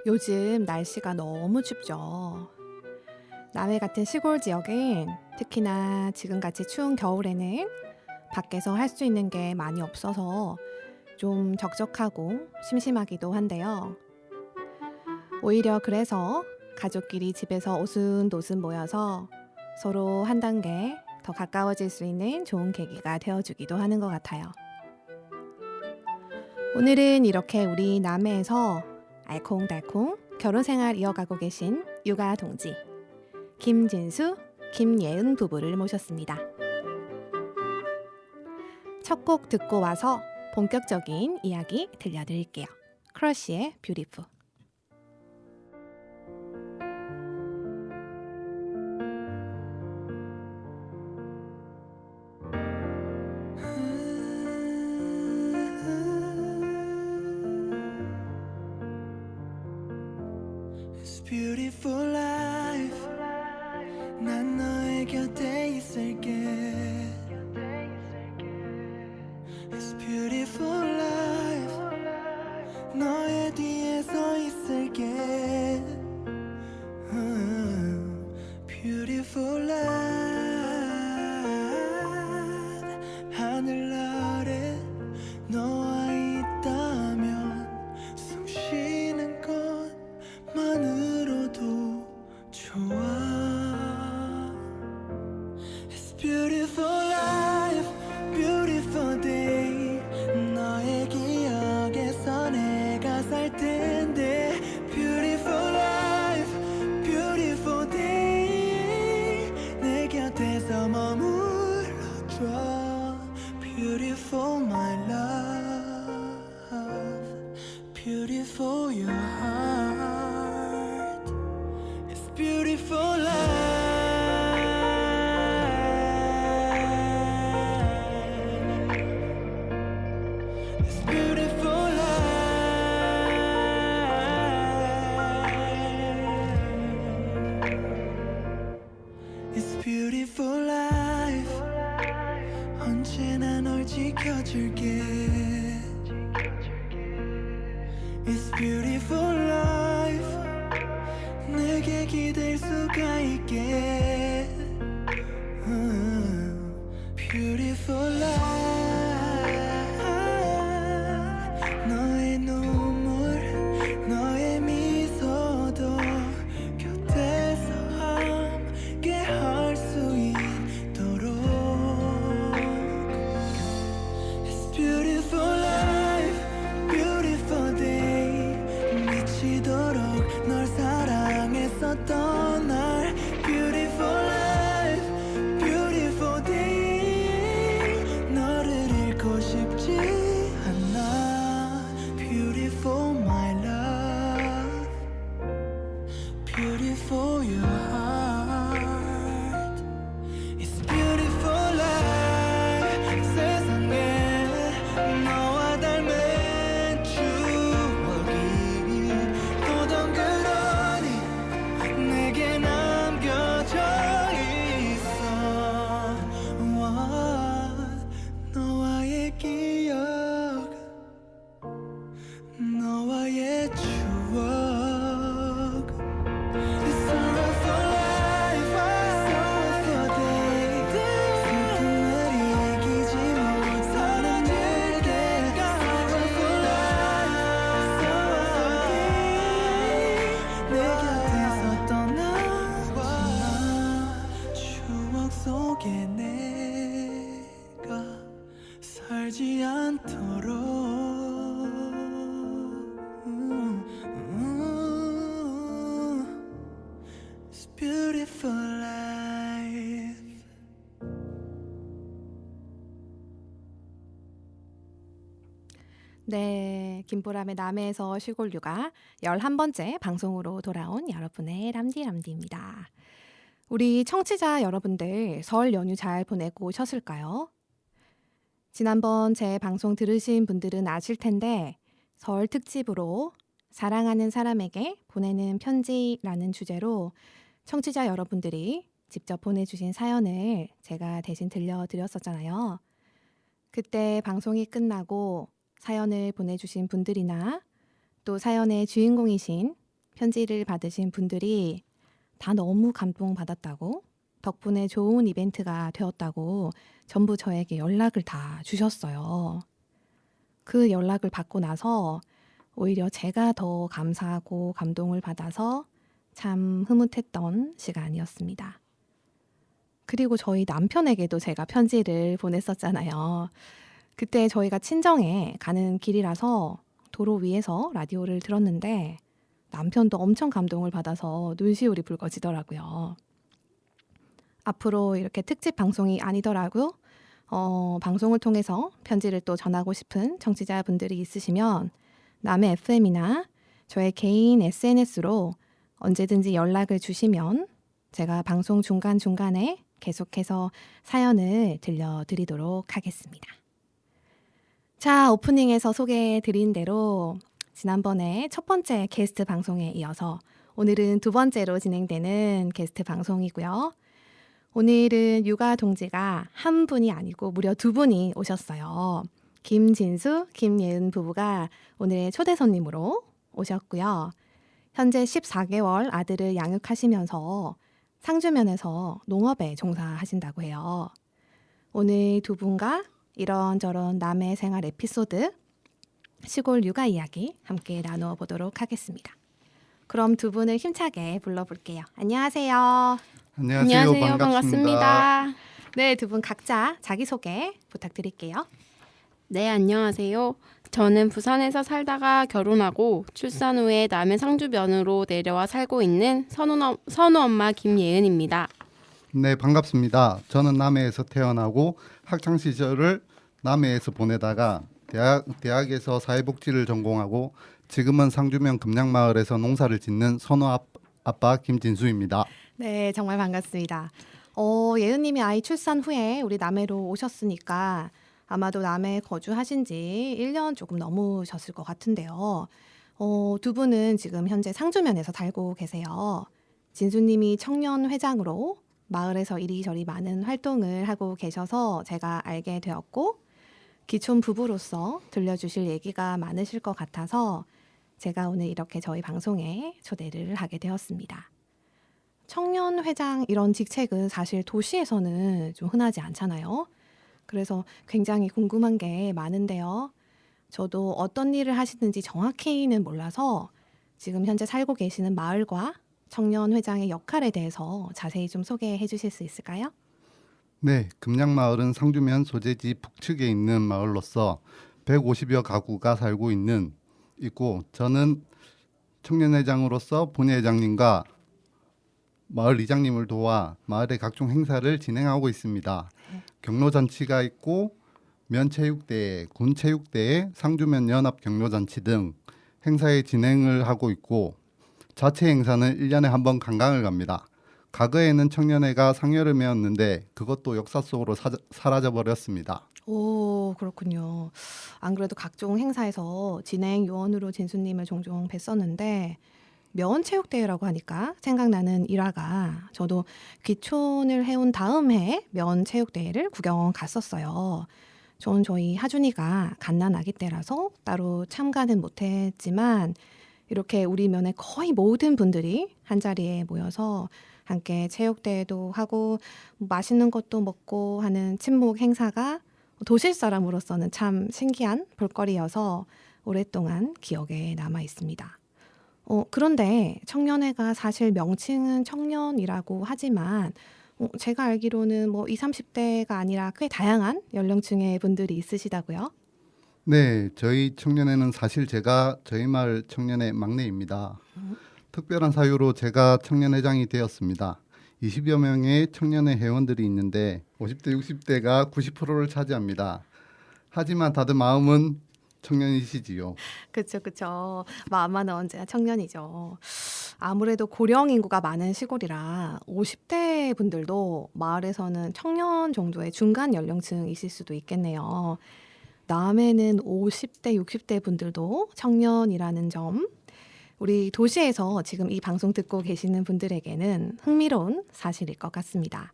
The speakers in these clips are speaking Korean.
요즘 날씨가 너무 춥죠. 남해 같은 시골 지역엔 특히나 지금같이 추운 겨울에는 밖에서 할 수 있는 게 많이 없어서 좀 적적하고 심심하기도 한데요. 오히려 그래서 가족끼리 집에서 오순도순 모여서 서로 한 단계 더 가까워질 수 있는 좋은 계기가 되어주기도 하는 것 같아요. 오늘은 이렇게 우리 남해에서 알콩달콩 결혼 생활 이어가고 계신 육아 동지 김진수, 김예은 부부를 모셨습니다. 첫 곡 듣고 와서 본격적인 이야기 들려드릴게요. 크러쉬의 뷰티풀. It's beautiful life. 난 너의 곁에 있을게. It's beautiful life. 너의 뒤에 서 있을게. Beautiful life. 하늘 아래 너와 있다면 숨 쉬는 것만으로도 좋아. It's beautiful life, beautiful day. 너의 기억에서 내가 살 텐데. Beautiful life, beautiful day. 내 곁에서 머물러줘. Beautiful my love, beautiful your heart. It's beautiful life. It's beautiful life. It's beautiful life. 언제나 널 지켜줄게. It's beautiful life. 내게 기댈 수가 있게. Beautiful life. 너의 눈물, 너의 미소도 곁에서 함께 할 수 있도록. It's beautiful life, beautiful day. 미치도록 널 사랑했었던 날. Beautiful life, beautiful day. 너를 잃고 싶지 않아. Beautiful my love, beautiful your heart. It's beautiful life. 세상에 너와 닮은 추억이 또 덩그러니 내게 남겨져 있어. 너와의 기억, 너와의 추억. It's all for life, all for day. 슬픔을 이기지 못하는 내게. All for life, all for day. 내 곁에서 떠나지 마. 추억 속에 내가 살지 않도록. It's beautiful life. 네, 김보람의 남해에서 시골 육아 11번째 방송으로 돌아온 여러분의 람디람디입니다. 우리 청취자 여러분들 설 연휴 잘 보내고 오셨을까요? 지난번 제 방송 들으신 분들은 아실 텐데 설 특집으로 사랑하는 사람에게 보내는 편지라는 주제로 청취자 여러분들이 직접 보내주신 사연을 제가 대신 들려드렸었잖아요. 그때 방송이 끝나고 사연을 보내주신 분들이나 또 사연의 주인공이신 편지를 받으신 분들이 다 너무 감동받았다고, 덕분에 좋은 이벤트가 되었다고 전부 저에게 연락을 다 주셨어요. 그 연락을 받고 나서 오히려 제가 더 감사하고 감동을 받아서 참 흐뭇했던 시간이었습니다. 그리고 저희 남편에게도 제가 편지를 보냈었잖아요. 그때 저희가 친정에 가는 길이라서 도로 위에서 라디오를 들었는데 남편도 엄청 감동을 받아서 눈시울이 붉어지더라고요. 앞으로 이렇게 특집 방송이 아니더라도 방송을 통해서 편지를 또 전하고 싶은 청취자분들이 있으시면 남의 FM이나 저의 개인 SNS로 언제든지 연락을 주시면 제가 방송 중간중간에 계속해서 사연을 들려드리도록 하겠습니다. 자, 오프닝에서 소개해드린 대로 지난번에 첫 번째 게스트 방송에 이어서 오늘은 두 번째로 진행되는 게스트 방송이고요. 오늘은 육아 동지가 한 분이 아니고 무려 두 분이 오셨어요. 김진수, 김예은 부부가 오늘의 초대 손님으로 오셨고요. 현재 14개월 아들을 양육하시면서 상주면에서 농업에 종사하신다고 해요. 오늘 두 분과 이런저런 남의 생활 에피소드, 시골 육아 이야기 함께 나누어 보도록 하겠습니다. 그럼 두 분을 힘차게 불러볼게요. 안녕하세요. 안녕하세요. 반갑습니다. 네, 두 분 각자 자기소개 부탁드릴게요. 네, 안녕하세요. 저는 부산에서 살다가 결혼하고 출산 후에 남해 상주면으로 내려와 살고 있는 선우 엄마 김예은입니다. 네, 반갑습니다. 저는 남해에서 태어나고 학창 시절을 남해에서 보내다가 대학에서 사회복지를 전공하고 지금은 상주면 금양마을에서 농사를 짓는 선우 아빠 김진수입니다. 네, 정말 반갑습니다. 예은님이 아이 출산 후에 우리 남해로 오셨으니까 아마도 남해에 거주하신 지 1년 조금 넘으셨을 것 같은데요. 두 분은 지금 현재 상주면에서 살고 계세요. 진수님이 청년회장으로 마을에서 이리저리 많은 활동을 하고 계셔서 제가 알게 되었고, 기촌 부부로서 들려주실 얘기가 많으실 것 같아서 제가 오늘 이렇게 저희 방송에 초대를 하게 되었습니다. 청년회장 이런 직책은 사실 도시에서는 좀 흔하지 않잖아요. 그래서 굉장히 궁금한 게 많은데요. 저도 어떤 일을 하시는지 정확히는 몰라서 지금 현재 살고 계시는 마을과 청년회장의 역할에 대해서 자세히 좀 소개해 주실 수 있을까요? 네, 금양마을은 상주면 소재지 북측에 있는 마을로서 150여 가구가 살고 있고 저는 청년회장으로서 본회장님과 마을 이장님을 도와 마을의 각종 행사를 진행하고 있습니다. 경로잔치가 있고 면체육대회, 군체육대회, 상주면 연합 경로잔치 등 행사의 진행을 하고 있고 자체 행사는 1년에 한 번 관광을 갑니다. 과거에는 청년회가 상여름이었는데 그것도 역사 속으로 사라져버렸습니다. 오, 그렇군요. 안 그래도 각종 행사에서 진행 요원으로 진수님을 종종 뵀었는데 면체육대회라고 하니까 생각나는 일화가, 저도 귀촌을 해온 다음 해 면체육대회를 구경 갔었어요. 저는 저희 하준이가 갓난아기 때라서 따로 참가는 못했지만 이렇게 우리 면의 거의 모든 분들이 한자리에 모여서 함께 체육대회도 하고 맛있는 것도 먹고 하는 친목 행사가 도시 사람으로서는 참 신기한 볼거리여서 오랫동안 기억에 남아 있습니다. 그런데 청년회가 사실 명칭은 청년이라고 하지만 제가 알기로는 뭐 20, 30대가 아니라 꽤 다양한 연령층의 분들이 있으시다고요? 네, 저희 청년회는 사실 제가 저희 마을 청년회 막내입니다. 특별한 사유로 제가 청년회장이 되었습니다. 20여 명의 청년회 회원들이 있는데 50대, 60대가 90%를 차지합니다. 하지만 다들 마음은 청년이시지요. 그쵸. 마음만은 언제나 청년이죠. 아무래도 고령 인구가 많은 시골이라 50대 분들도 마을에서는 청년 정도의 중간 연령층이실 수도 있겠네요. 남해는 50대, 60대 분들도 청년이라는 점, 우리 도시에서 지금 이 방송 듣고 계시는 분들에게는 흥미로운 사실일 것 같습니다.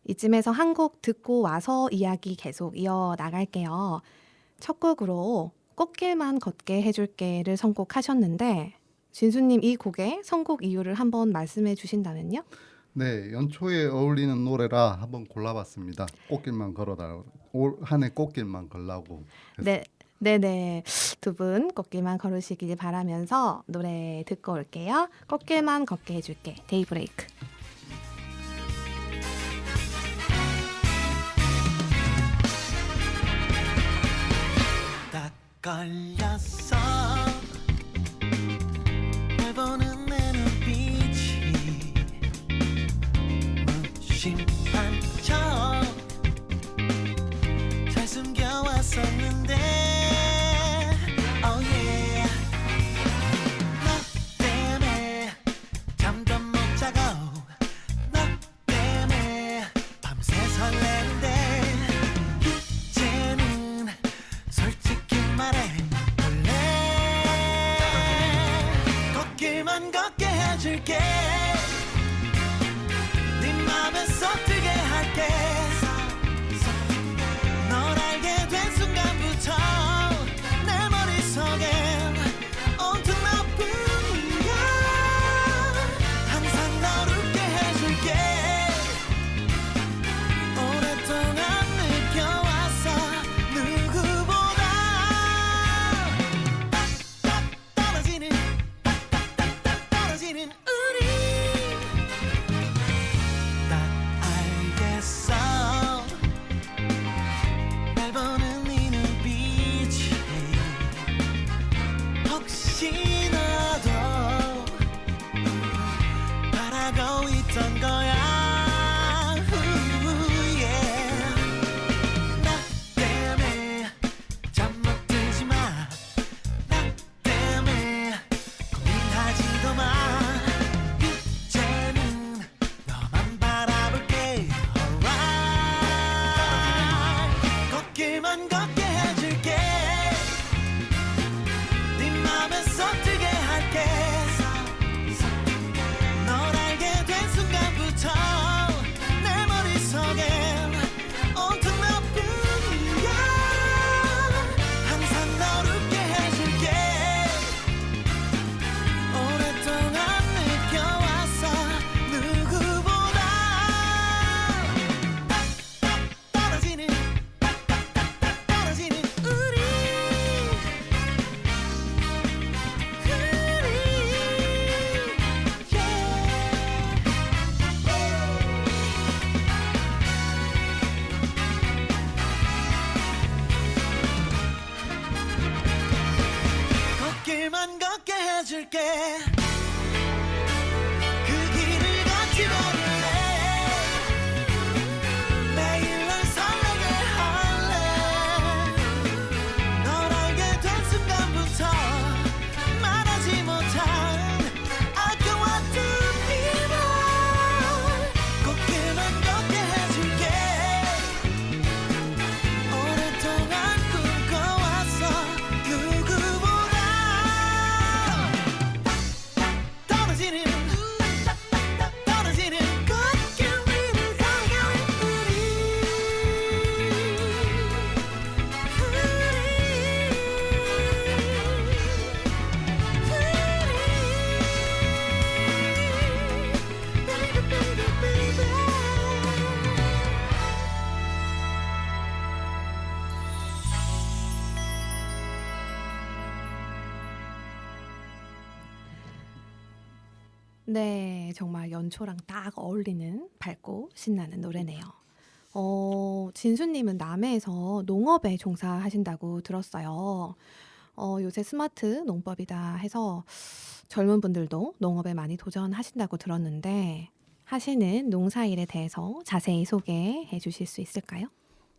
이쯤에서 한 곡 듣고 와서 이야기 계속 이어나갈게요. 첫 곡으로 꽃길만 걷게 해줄게를 선곡하셨는데 진수님 이 곡의 선곡 이유를 한번 말씀해 주신다면요? 네, 연초에 어울리는 노래라 한번 골라봤습니다. 꽃길만 걸어다 올 한해 꽃길만 걸라고. 네, 네네. 두 분 꽃길만 걸으시길 바라면서 노래 듣고 올게요. 꽃길만 걷게 해줄게. 데이브레이크. 딱 걸렸어 널 보는 내 눈빛이 무심한 척 잘 숨겨왔었는데 oh yeah 너 때문에 잠도 못 자고 너 때문에 밤새 설레는데 이제는 솔직히 말해 볼래 꽃길만 걷게 해줄게 네 맘에 쏙들게 할게 널 알게 된 순간부터 내 머릿속엔 온통 너뿐이야 항상 널 웃게 해줄게 오랫동안 느껴왔어 누구보다 딱딱 떨어지는 딱딱딱딱 떨어지는 우리 딱 알겠어 날 보는 네 눈빛이 혹시 너도 바라고 있던 거야 yeah. 나 때문에 잠 못 들지 마. 나 때문에 고민하지도 마. 이제는 너만 바라볼게. Alright. 꽃길만 걷게 해줄게. 네 맘에 쏙들게 할게. 널 알게 된 순간부터 내 머릿속엔 온통 너뿐이야 항상 널 웃게 해줄게 오랫동안 느껴왔어 누구보다 딱딱 떨어지는 딱딱딱딱 떨어지는 우리 꽃길만 걷게 해줄게 그 길을 같이 걸을래 매일 널 설레게 할래 널 알게 된 순간부터 말하지 못한 아껴왔던 이별 꽃길만 걷게 해줄게 오랫동안 꿈꿔왔어 누구보다 떨어지는 떨어지는 꽃길 위를 걸어가는 네, 정말 연초랑 딱 어울리는 밝고 신나는 노래네요. 진수님은 남해에서 농업에 종사하신다고 들었어요. 요새 스마트 농법이다 해서 젊은 분들도 농업에 많이 도전하신다고 들었는데 하시는 농사일에 대해서 자세히 소개해 주실 수 있을까요?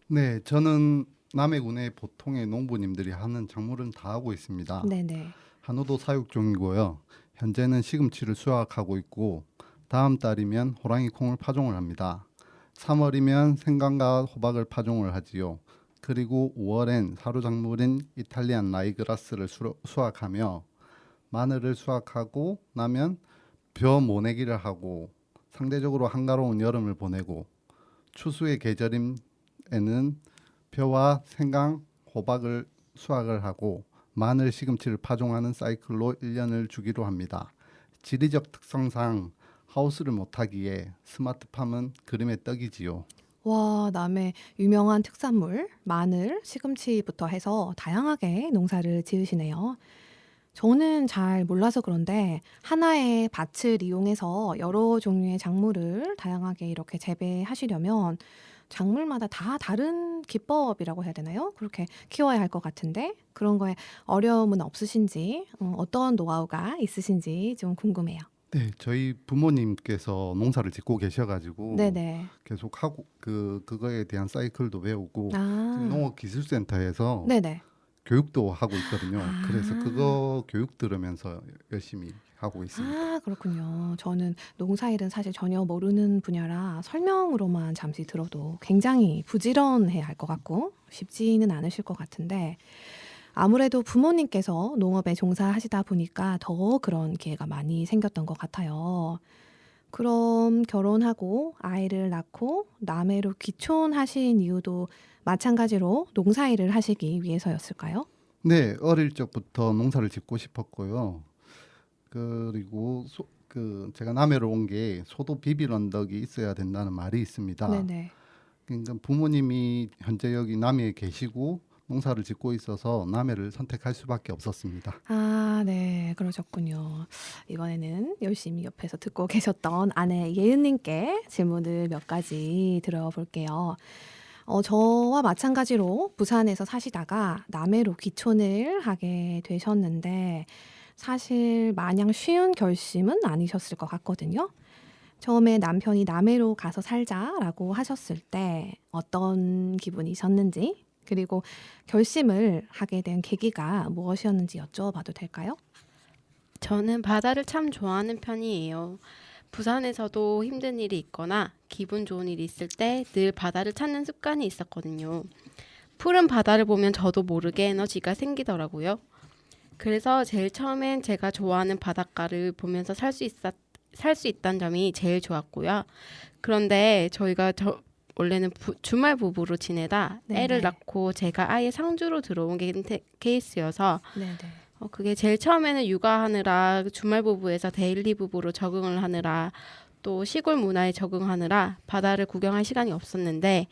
네, 저는 남해군의 보통의 농부님들이 하는 작물은 다 하고 있습니다. 네네. 한우도 사육 중이고요. 현재는 시금치를 수확하고 있고 다음 달이면 호랑이 콩을 파종을 합니다. 3월이면 생강과 호박을 파종을 하지요. 그리고 5월엔 사료 작물인 이탈리안 라이그라스를 수확하며 마늘을 수확하고 나면 벼 모내기를 하고 상대적으로 한가로운 여름을 보내고 추수의 계절임에는 벼와 생강, 호박을 수확을 하고 마늘, 시금치를 파종하는 사이클로 1년을 주기로 합니다. 지리적 특성상 하우스를 못하기에 스마트팜은 그림의 떡이지요. 와, 남해 유명한 특산물, 마늘, 시금치부터 해서 다양하게 농사를 지으시네요. 저는 잘 몰라서 그런데 하나의 밭을 이용해서 여러 종류의 작물을 다양하게 이렇게 재배하시려면 작물마다 다 다른 기법이라고 해야 되나요? 그렇게 키워야 할 것 같은데 그런 거에 어려움은 없으신지, 어떤 노하우가 있으신지 좀 궁금해요. 네, 저희 부모님께서 농사를 짓고 계셔가지고 네네. 계속 하고 그거에 대한 사이클도 배우고 지금 아, 농업기술센터에서 네네. 교육도 하고 있거든요. 아. 그래서 그거 교육 들으면서 열심히 하고 있습니다. 아, 그렇군요. 저는 농사일은 사실 전혀 모르는 분야라 설명으로만 잠시 들어도 굉장히 부지런해야 할 것 같고 쉽지는 않으실 것 같은데 아무래도 부모님께서 농업에 종사하시다 보니까 더 그런 기회가 많이 생겼던 것 같아요. 그럼 결혼하고 아이를 낳고 남해로 귀촌하신 이유도 마찬가지로 농사일을 하시기 위해서였을까요? 네, 어릴 적부터 농사를 짓고 싶었고요. 그리고 제가 남해로 온 게 소도 비빌 언덕이 있어야 된다는 말이 있습니다. 네네. 그러니까 부모님이 현재 여기 남해에 계시고 농사를 짓고 있어서 남해를 선택할 수밖에 없었습니다. 아, 네, 그러셨군요. 이번에는 열심히 옆에서 듣고 계셨던 아내 예은님께 질문을 몇 가지 들어볼게요. 저와 마찬가지로 부산에서 사시다가 남해로 귀촌을 하게 되셨는데 사실 마냥 쉬운 결심은 아니셨을 것 같거든요. 처음에 남편이 남해로 가서 살자라고 하셨을 때 어떤 기분이셨는지 그리고 결심을 하게 된 계기가 무엇이었는지 여쭤봐도 될까요? 저는 바다를 참 좋아하는 편이에요. 부산에서도 힘든 일이 있거나 기분 좋은 일이 있을 때 늘 바다를 찾는 습관이 있었거든요. 푸른 바다를 보면 저도 모르게 에너지가 생기더라고요. 그래서 제일 처음엔 제가 좋아하는 바닷가를 보면서 살 수 있다는 점이 제일 좋았고요. 그런데 저희가 원래는 주말 부부로 지내다 네네. 애를 낳고 제가 아예 상주로 들어온 케이스여서 네네. 그게 제일 처음에는 육아하느라 주말 부부에서 데일리 부부로 적응을 하느라 또 시골 문화에 적응하느라 바다를 구경할 시간이 없었는데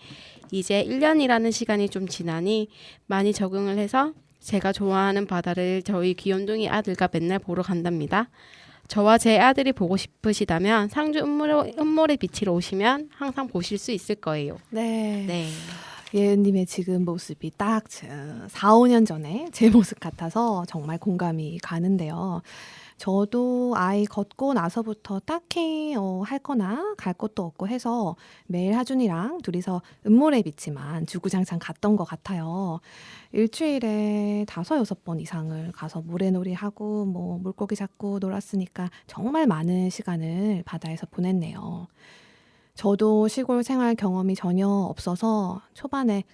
이제 1년이라는 시간이 좀 지나니 많이 적응을 해서 제가 좋아하는 바다를 저희 귀염둥이 아들과 맨날 보러 간답니다. 저와 제 아들이 보고 싶으시다면 상주 음모래 비치로 오시면 항상 보실 수 있을 거예요. 네. 네. 예은님의 지금 모습이 딱 4, 5년 전에 제 모습 같아서 정말 공감이 가는데요. 저도 아이 걷고 나서부터 딱히 할 거나 갈 곳도 없고 해서 매일 하준이랑 둘이서 음모래 비치만 주구장창 갔던 것 같아요. 일주일에 5, 6번 이상을 가서 모래놀이 하고 뭐 물고기 잡고 놀았으니까 정말 많은 시간을 바다에서 보냈네요. 저도 시골 생활 경험이 전혀 없어서 초반에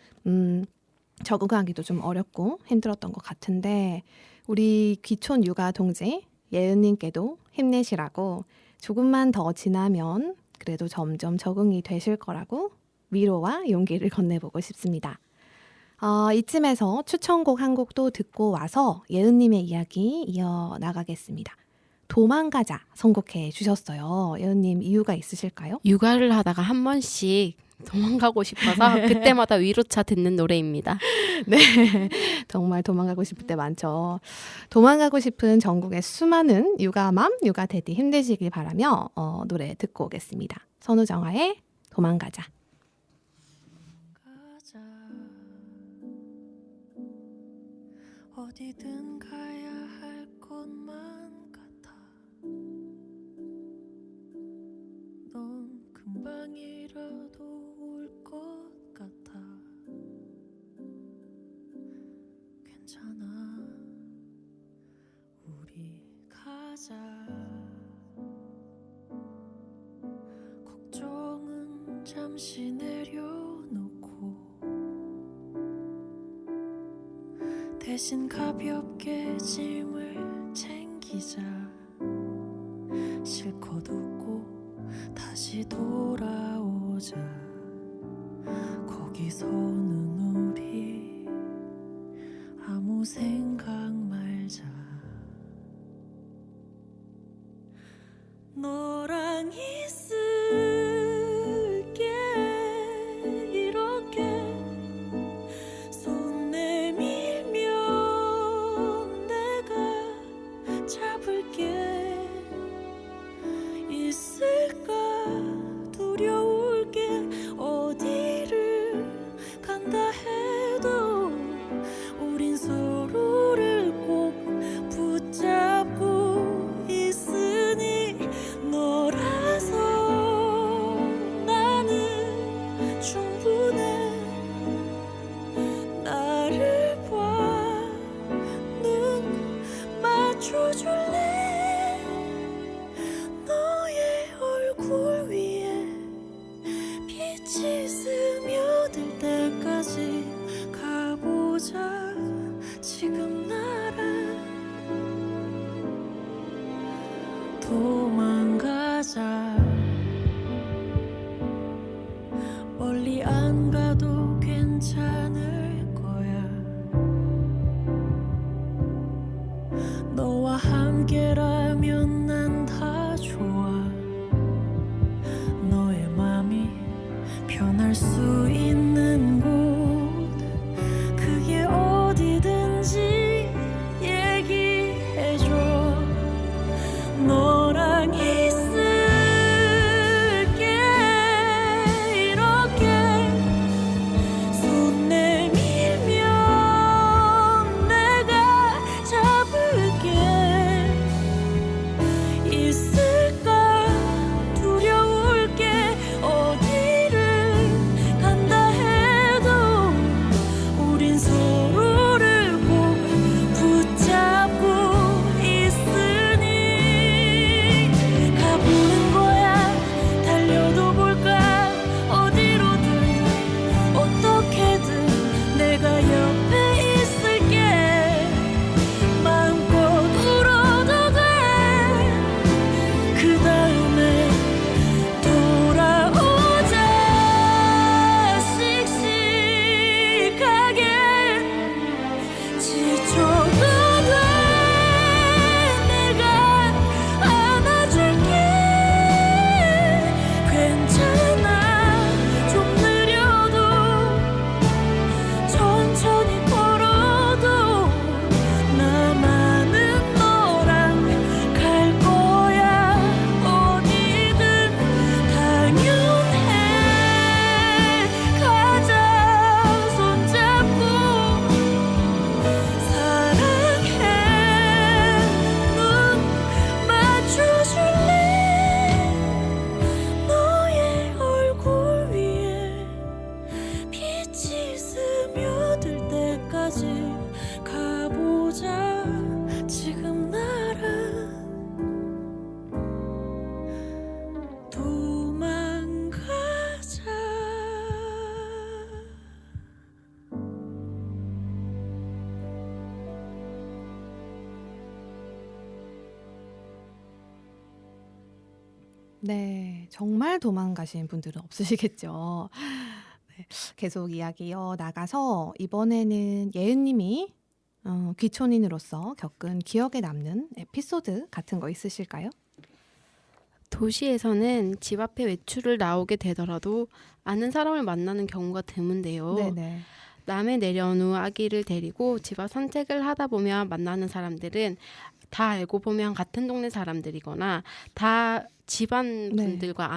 적응하기도 좀 어렵고 힘들었던 것 같은데 우리 귀촌 육아 동지 예은님께도 힘내시라고 조금만 더 지나면 그래도 점점 적응이 되실 거라고 위로와 용기를 건네보고 싶습니다. 이쯤에서 추천곡 한 곡도 듣고 와서 예은님의 이야기 이어나가겠습니다. 도망가자 선곡해 주셨어요. 예은님 이유가 있으실까요? 육아를 하다가 한 번씩 도망가고 싶어서 그때마다 위로차 듣는 노래입니다. 네, 정말 도망가고 싶을 때 많죠. 도망가고 싶은 전국의 수많은 육아맘, 육아대디 힘내시길 바라며 노래 듣고 오겠습니다. 선우정아의 도망가자. 가자 어디든 가야 할 곳만 같아 넌 금방이라도 올 것 같아 괜찮아 우리 가자 걱정은 잠시 내려놓고 대신 가볍게 짐을 챙기자 실컷 웃고 다시 돌아오자 거기서는 우리 아무 생각 어디까지 가보자. 지금 나랑 도망가자. 네, 정말 도망가신 분들은 없으시겠죠. 네, 계속 이야기 이어나가서 이번에는 예은님이 귀촌인으로서 겪은 기억에 남는 에피소드 같은 거 있으실까요? 도시에서는 집 앞에 외출을 나오게 되더라도 아는 사람을 만나는 경우가 드문데요. 네네. 남해 내려온 후 아기를 데리고 집 앞 산책을 하다 보면 만나는 사람들은 다 알고 보면 같은 동네 사람들이거나 다 집안 네. 분들과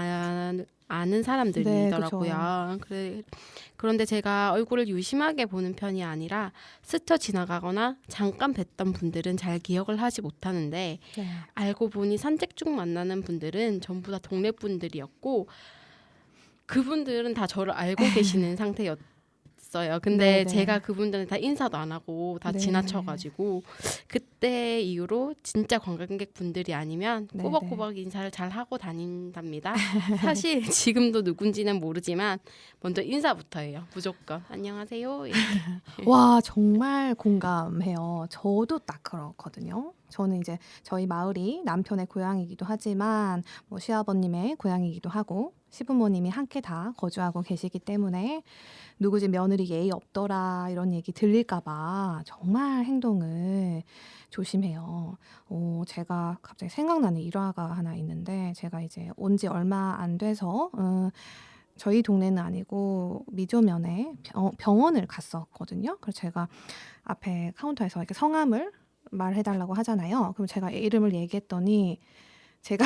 아는 사람들이더라고요. 그런데 제가 얼굴을 유심하게 보는 편이 아니라 스쳐 지나가거나 잠깐 뵀던 분들은 잘 기억을 하지 못하는데 네. 알고 보니 산책 중 만나는 분들은 전부 다 동네 분들이었고 그분들은 다 저를 알고 계시는 상태였어요. 근데 네네. 제가 그분들은 다 인사도 안 하고 다 네. 지나쳐가지고 그때 이후로 진짜 관광객 분들이 아니면 네네. 꼬박꼬박 인사를 잘 하고 다닌답니다. 사실 지금도 누군지는 모르지만 먼저 인사부터 해요. 무조건 안녕하세요. 이렇게. 와, 정말 공감해요. 저도 딱 그렇거든요. 저는 이제 저희 마을이 남편의 고향이기도 하지만 뭐 시아버님의 고향이기도 하고 시부모님이 함께 다 거주하고 계시기 때문에 누구 집 며느리 예의 없더라 이런 얘기 들릴까 봐 정말 행동을 조심해요. 제가 갑자기 생각나는 일화가 하나 있는데 제가 이제 온 지 얼마 안 돼서 저희 동네는 아니고 미조면에 병원을 갔었거든요. 그래서 제가 앞에 카운터에서 이렇게 성함을 말해달라고 하잖아요. 그럼 제가 이름을 얘기했더니 제가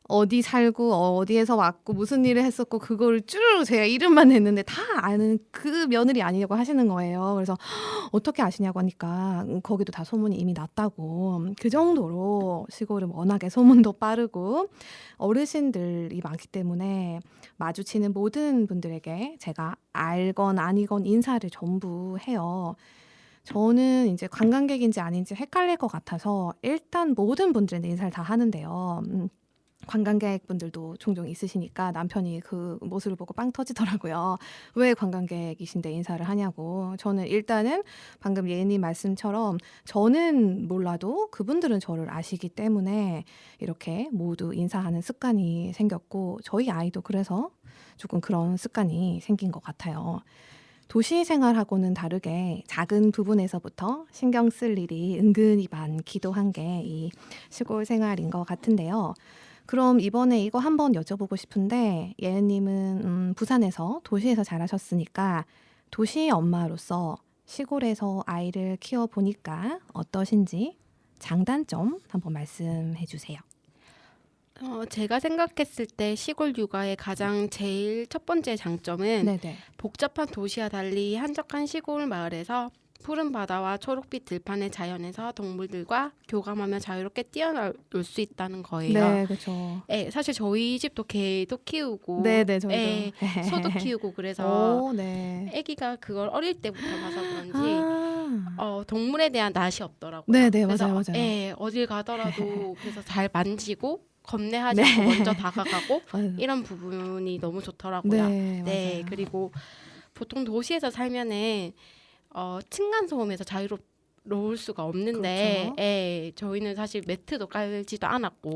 어디 살고 어디에서 왔고 무슨 일을 했었고 그거를 쭉 제가 이름만 했는데 다 아는 그 며느리 아니냐고 하시는 거예요. 그래서 어떻게 아시냐고 하니까 거기도 다 소문이 이미 났다고. 그 정도로 시골은 워낙에 소문도 빠르고 어르신들이 많기 때문에 마주치는 모든 분들에게 제가 알건 아니건 인사를 전부 해요. 저는 이제 관광객인지 아닌지 헷갈릴 것 같아서 일단 모든 분들한테 인사를 다 하는데요. 관광객분들도 종종 있으시니까 남편이 그 모습을 보고 빵 터지더라고요. 왜 관광객이신데 인사를 하냐고. 저는 일단은 방금 예은님 말씀처럼 저는 몰라도 그분들은 저를 아시기 때문에 이렇게 모두 인사하는 습관이 생겼고 저희 아이도 그래서 조금 그런 습관이 생긴 것 같아요. 도시 생활하고는 다르게 작은 부분에서부터 신경 쓸 일이 은근히 많기도 한 게 이 시골 생활인 것 같은데요. 그럼 이번에 이거 한번 여쭤보고 싶은데 예은님은 부산에서 도시에서 자라셨으니까 도시 엄마로서 시골에서 아이를 키워보니까 어떠신지 장단점 한번 말씀해 주세요. 제가 생각했을 때 시골 육아의 가장 제일 첫 번째 장점은 네네. 복잡한 도시와 달리 한적한 시골 마을에서 푸른 바다와 초록빛 들판의 자연에서 동물들과 교감하며 자유롭게 뛰어놀 수 있다는 거예요. 네, 그렇죠. 사실 저희 집도 개도 키우고 네네, 저희도. 소도 키우고 그래서 오, 네. 아기가 그걸 어릴 때부터 봐서 그런지 동물에 대한 낯이 없더라고요. 네네, 그래서 맞아요. 어딜 가더라도 그래서 잘 만지고 겁내하지 네. 않고 먼저 다가가고 맞아요. 이런 부분이 너무 좋더라고요. 네, 맞아요. 그리고 보통 도시에서 살면은 층간 소음에서 자유로울 수가 없는데 그렇죠. 저희는 사실 매트도 깔지도 않았고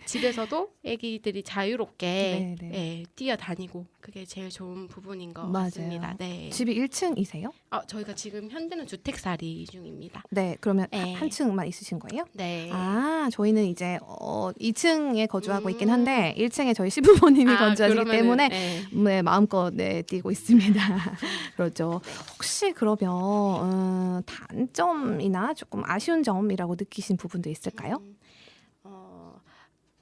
집에서도 아기들이 자유롭게 네. 뛰어다니고 그게 제일 좋은 부분인 것 맞아요. 같습니다. 네. 집이 1층이세요? 저희가 지금 현재는 주택살이 중입니다. 네, 그러면 네. 한 층만 있으신 거예요? 네. 저희는 이제 2층에 거주하고 있긴 한데 1층에 저희 시부모님이 거주하시기 그러면은, 때문에 네. 마음껏 뛰고 있습니다. 그렇죠. 혹시 그러면 단점이나 조금 아쉬운 점이라고 느끼신 부분도 있을까요?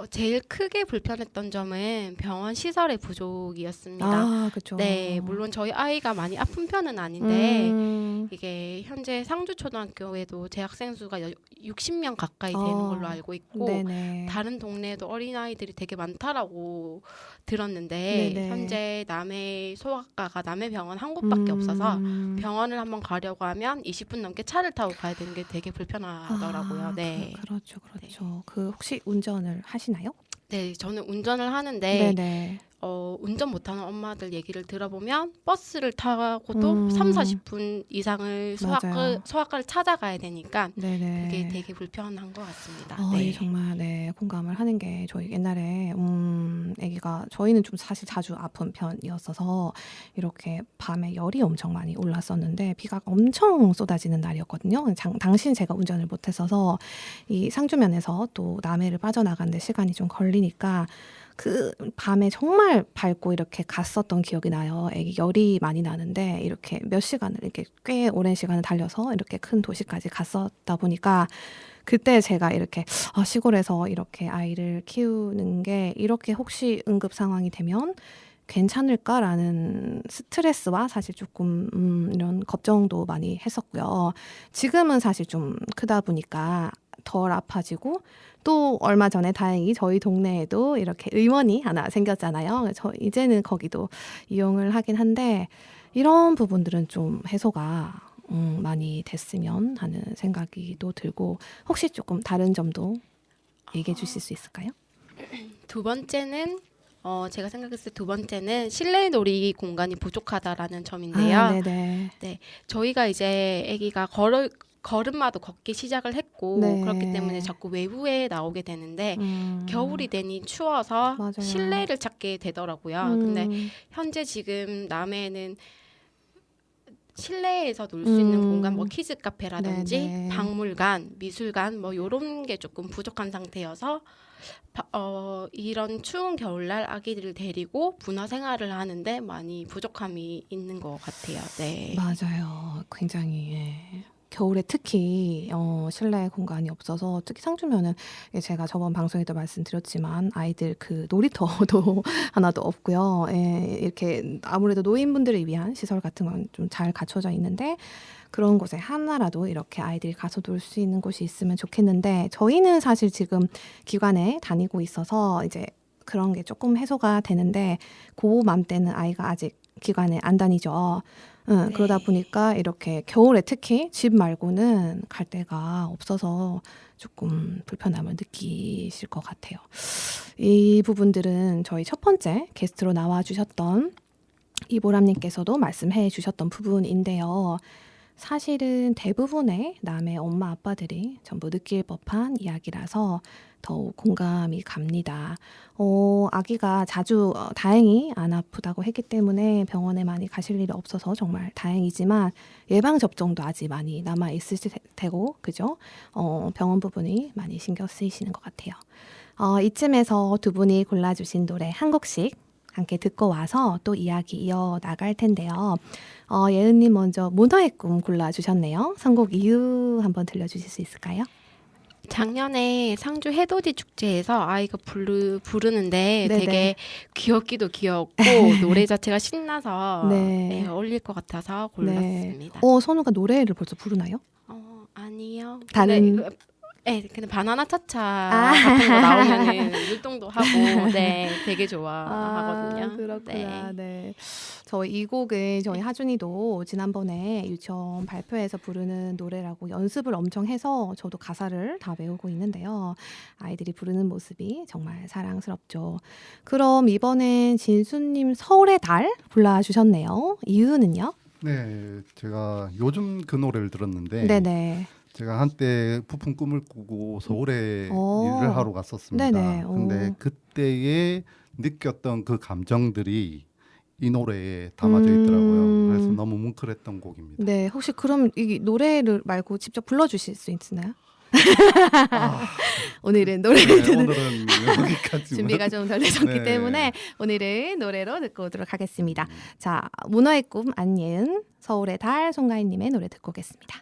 제일 크게 불편했던 점은 병원 시설의 부족이었습니다. 아, 그렇죠. 네, 물론 저희 아이가 많이 아픈 편은 아닌데 음, 이게 현재 상주초등학교에도 재학생 수가 60명 가까이 되는 어, 걸로 알고 있고 네네. 다른 동네에도 어린아이들이 되게 많다라고 들었는데 네네. 현재 남해 소아과가 남해 병원 한 곳밖에 없어서 병원을 한번 가려고 하면 20분 넘게 차를 타고 가야 되는 게 되게 불편하더라고요. 아, 네. 그렇죠, 그렇죠. 그 혹시 운전을 하시나요? 네, 저는 운전을 하는데 네네. 운전 못하는 엄마들 얘기를 들어보면 버스를 타고도 음. 3, 40분 이상을 맞아요. 소아과를 찾아가야 되니까 네네. 그게 되게 불편한 것 같습니다. 이게 네. 정말 네, 공감을 하는 게 저희 옛날에 아기가 저희는 좀 사실 자주 아픈 편이었어서 이렇게 밤에 열이 엄청 많이 올랐었는데 비가 엄청 쏟아지는 날이었거든요. 당신 제가 운전을 못했어서 이 상주면에서 또 남해를 빠져나가는데 시간이 좀 걸리니까 그 밤에 정말 밝고 이렇게 갔었던 기억이 나요. 애기 열이 많이 나는데 이렇게 몇 시간을 이렇게 꽤 오랜 시간을 달려서 이렇게 큰 도시까지 갔었다 보니까 그때 제가 이렇게 시골에서 이렇게 아이를 키우는 게 이렇게 혹시 응급 상황이 되면 괜찮을까라는 스트레스와 사실 조금 이런 걱정도 많이 했었고요. 지금은 사실 좀 크다 보니까 덜 아파지고 또 얼마 전에 다행히 저희 동네에도 이렇게 의원이 하나 생겼잖아요. 저 이제는 거기도 이용을 하긴 한데 이런 부분들은 좀 해소가 많이 됐으면 하는 생각이 또 들고 혹시 조금 다른 점도 얘기해 주실 수 있을까요? 두 번째는 제가 생각했을 때 두 번째는 실내 놀이 공간이 부족하다라는 점인데요. 아, 네네. 저희가 이제 아기가 걸음마도 걷기 시작을 했고 네. 그렇기 때문에 자꾸 외부에 나오게 되는데 겨울이 되니 추워서 맞아요. 실내를 찾게 되더라고요. 근데 현재 지금 남해에는 실내에서 놀 수 있는 공간, 뭐 키즈 카페라든지 네네. 박물관, 미술관 뭐 이런 게 조금 부족한 상태여서 이런 추운 겨울날 아기들을 데리고 문화 생활을 하는데 많이 부족함이 있는 것 같아요. 네. 맞아요. 굉장히 예. 겨울에 특히 실내 공간이 없어서 특히 상주면은 제가 저번 방송에도 말씀드렸지만 아이들 그 놀이터도 하나도 없고요. 예, 이렇게 아무래도 노인분들을 위한 시설 같은 건 좀 잘 갖춰져 있는데 그런 곳에 하나라도 이렇게 아이들이 가서 놀 수 있는 곳이 있으면 좋겠는데 저희는 사실 지금 기관에 다니고 있어서 이제 그런 게 조금 해소가 되는데 그 맘때는 아이가 아직 기관에 안 다니죠. 네. 그러다 보니까 이렇게 겨울에 특히 집 말고는 갈 데가 없어서 조금 불편함을 느끼실 것 같아요. 이 부분들은 저희 첫 번째 게스트로 나와주셨던 이보람님께서도 말씀해 주셨던 부분인데요. 사실은 대부분의 남의 엄마 아빠들이 전부 느낄 법한 이야기라서 더욱 공감이 갑니다. 아기가 자주 다행히 안 아프다고 했기 때문에 병원에 많이 가실 일이 없어서 정말 다행이지만 예방 접종도 아직 많이 남아 있을 테고 그죠? 병원 부분이 많이 신경 쓰이시는 것 같아요. 이쯤에서 두 분이 골라주신 노래 한 곡씩 함께 듣고 와서 또 이야기 이어 나갈 텐데요. 예은님 먼저 문어의 꿈 골라주셨네요. 선곡 이유 한번 들려주실 수 있을까요? 작년에 상주 해돋이 축제에서 아이가 부르는데 네네. 되게 귀엽기도 귀엽고 노래 자체가 신나서 네. 네, 어울릴 것 같아서 네. 골랐습니다. 선우가 노래를 벌써 부르나요? 아니요. 다른- 근데 바나나 차차 아. 같은 거 나오면은 율동도 하고 네, 되게 좋아하거든요. 그렇구나. 네. 저희 이 곡은 저희 하준이도 지난번에 유치원 발표회에서 부르는 노래라고 연습을 엄청 해서 저도 가사를 다 외우고 있는데요. 아이들이 부르는 모습이 정말 사랑스럽죠. 그럼 이번엔 진수님 서울의 달 불러주셨네요. 이유는요? 네, 제가 요즘 그 노래를 들었는데 네네. 제가 한때 부푼 꿈을 꾸고 서울에 일을 하러 갔었습니다. 네네. 근데 그때에 느꼈던 그 감정들이 이 노래에 담아져 있더라고요. 그래서 너무 뭉클했던 곡입니다. 네, 혹시 그럼 이 노래를 말고 직접 불러주실 수 있나요? 오늘은 노래를 네, 듣는 오늘은 여기까지 준비가 좀 덜 되셨기 네. 때문에 오늘은 노래로 듣고 오도록 하겠습니다. 자, 문어의 꿈 안예은, 서울의 달 송가인님의 노래 듣고 오겠습니다.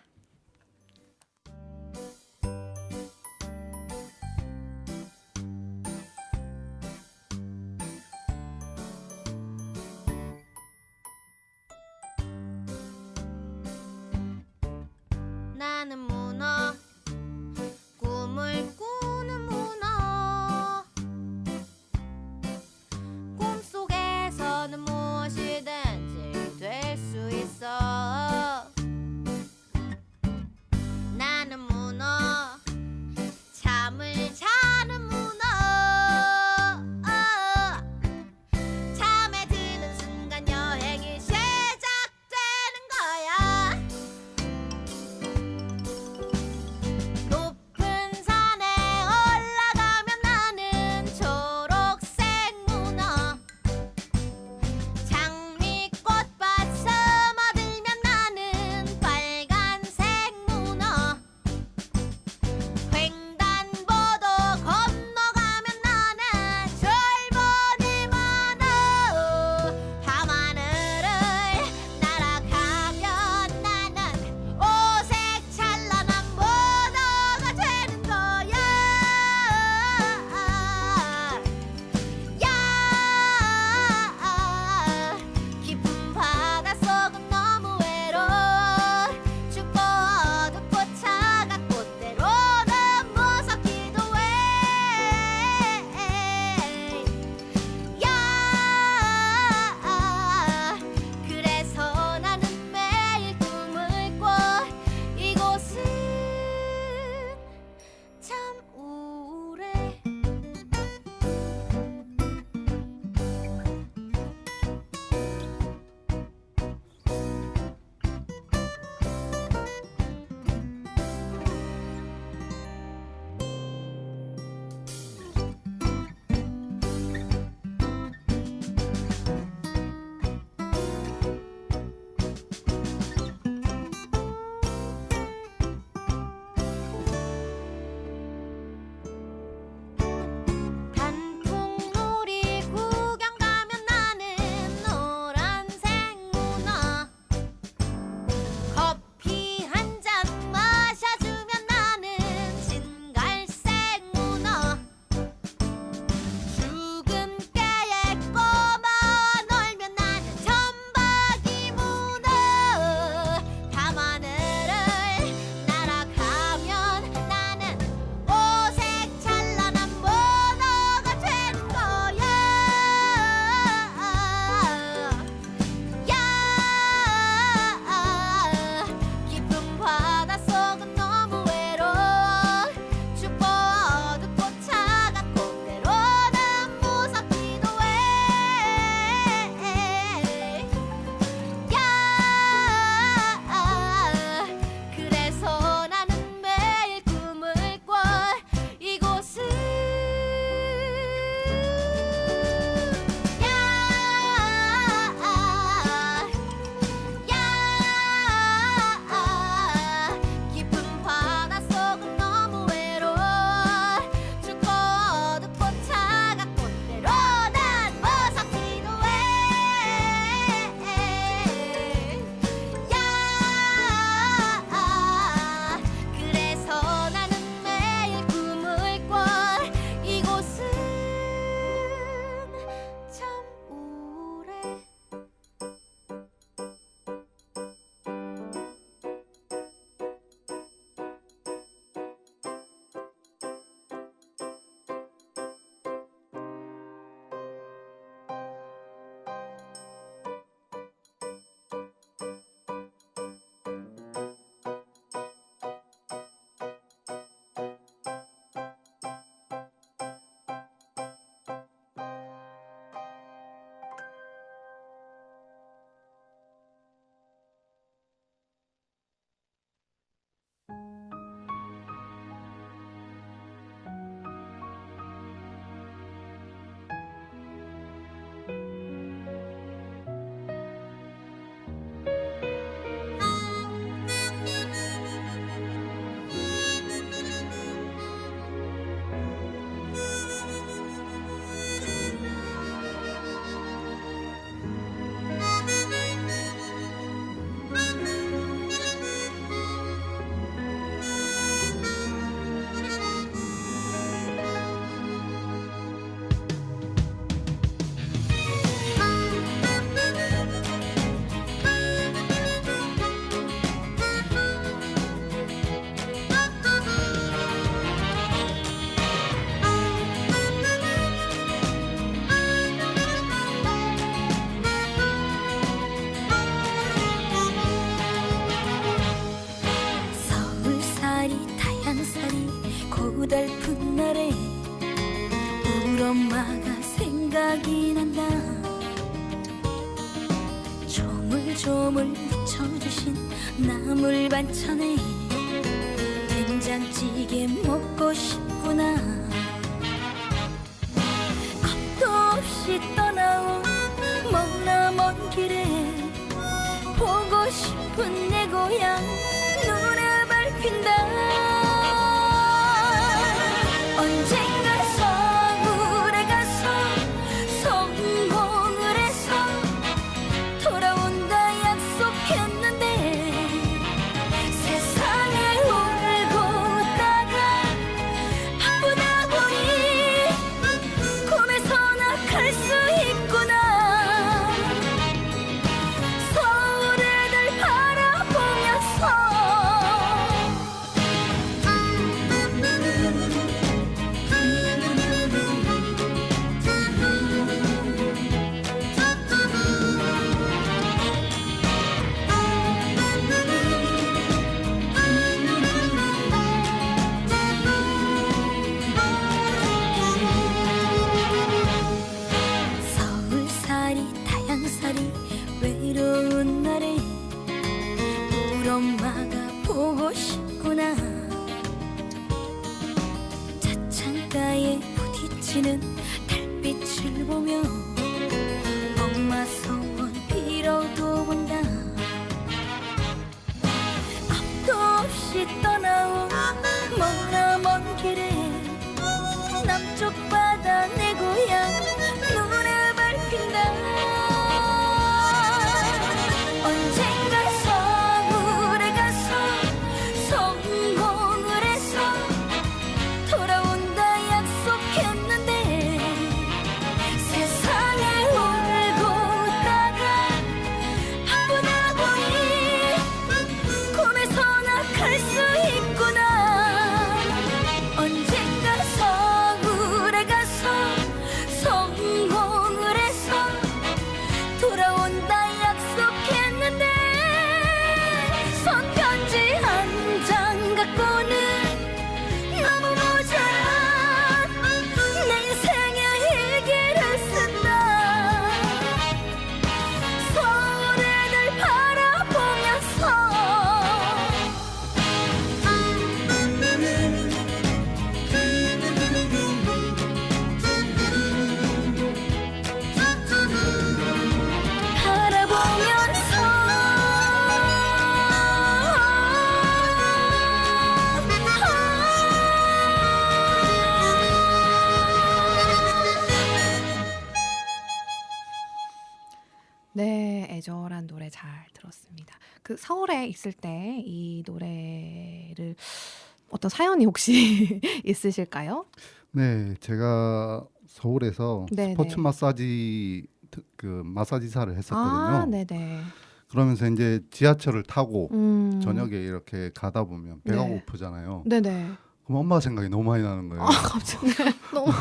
고달픈 날에 우리 엄마가 생각이 난다. 조물조물 묻혀주신 나물 반찬에 된장찌개 먹고 싶구나. 겁도 없이 떠나온 머나먼 길에 보고 싶은 내 고향 눈에 밟힌다. 언젠가 서울에 가서 성공을 해서 돌아온다 약속했는데 세상에 울고 웃다가 바쁘다 보니 꿈에서나 갈 수 있구나. 서울을 늘 바라보면서 서울살이 타양살이 외로운 날에 우리 엄마가 보고 싶구나. 차창가에 부딪히는 달빛을 보며 엄마 소원 빌어도 본다. 겁도 없이 떠나온 머나먼 길에 남쪽 바다 내 고향 눈에 밟힌다. 언젠가 서울에 가서 성공을 해서 돌아온다 약속했는데 세상에 울고 웃다가 바쁘다 보니 꿈에서나 갈 수 있구나. 언젠가 서울에 가서 성공을 해서 돌아온다 약속했는데 손편지 한 장 갖고는 너무 모자란 내 인생의 일기를 쓴다. 서울을 늘 바라보면서 네, 애절한 노래 잘 들었습니다. 그 서울에 있을 때 이 노래를 어떤 사연이 혹시 있으실까요? 네, 제가 서울에서 네네. 스포츠 마사지 그 마사지사를 했었거든요. 아, 네네. 그러면서 이제 지하철을 타고 음. 저녁에 이렇게 가다 보면 배가 네. 고프잖아요. 네네. 그럼 엄마 생각이 너무 많이 나는 거예요. 아, 갑자기 너무